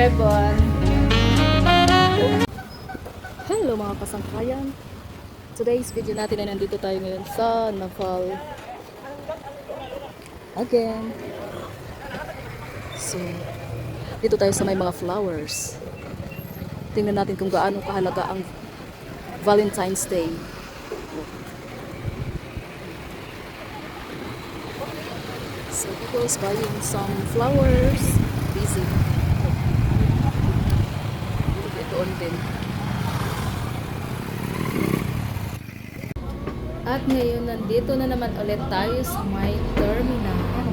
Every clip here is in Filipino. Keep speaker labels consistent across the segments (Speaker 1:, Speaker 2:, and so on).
Speaker 1: ribbon. Hello mga kasangkayan. Today's video natin ay nandito tayo ngayon sa Naval again. So, dito tayo sa may mga flowers. Tingnan natin kung gaano kahalaga ang Valentine's Day. So, he goes buying some flowers. Busy. Doon din. At ngayon, nandito na naman ulit tayo sa may terminal.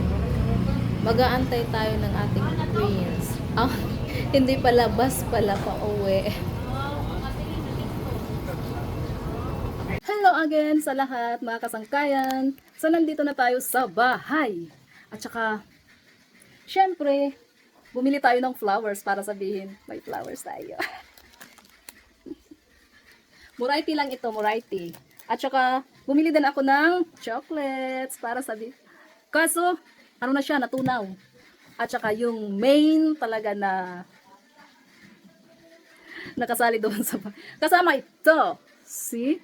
Speaker 1: Mag-aantay tayo ng ating prince. Ah, hindi pala, bus pala pa uwi. Hello again sa lahat, mga kasangkayan. So, nandito na tayo sa bahay. At saka, syempre, bumili tayo ng flowers para sabihin, may flowers tayo. Murayty lang ito, murayty. At saka, bumili din ako ng chocolates para sabihin. Kaso, ano na siya, natunaw. At saka, yung main talaga na nakasali doon sa kasama ito. See?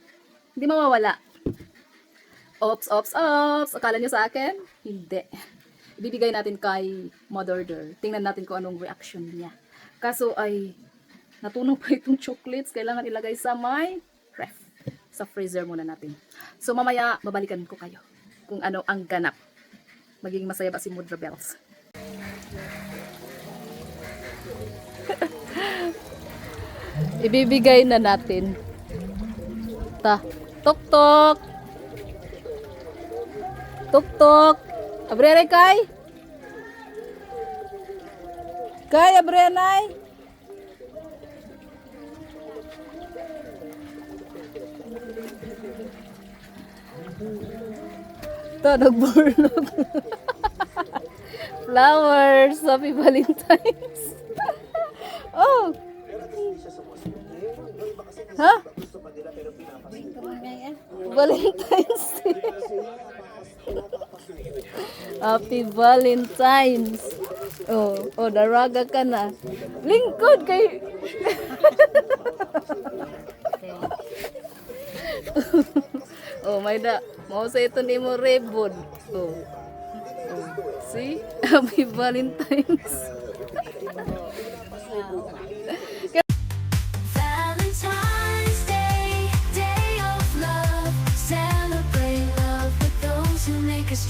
Speaker 1: Hindi mawawala. Ops, ops, ops. Akala nyo sa akin? Hindi. Ibibigay natin kay Mother Der. Tingnan natin kung anong reaction niya. Kaso ay natunaw pa itong chocolates. Kailangan ilagay sa may ref. Sa freezer muna natin. So mamaya babalikan ko kayo kung ano ang ganap. Maging masaya ba si Mudra Bells? Ibibigay na natin. Tok tok. Tok tok. Abrere kay? Kay abrenay? Ito, nagburlog. Flowers. Happy Valentine's. Oh. Ha? Valentine's Day. Happy Valentine's. Oh, daraga ka na. Lingkod kay oh, may da. Mau sa ito ni mo ribbon. Oh. See? Happy Valentine's.
Speaker 2: Valentine's Day, day of love. Celebrate love with those who make us true.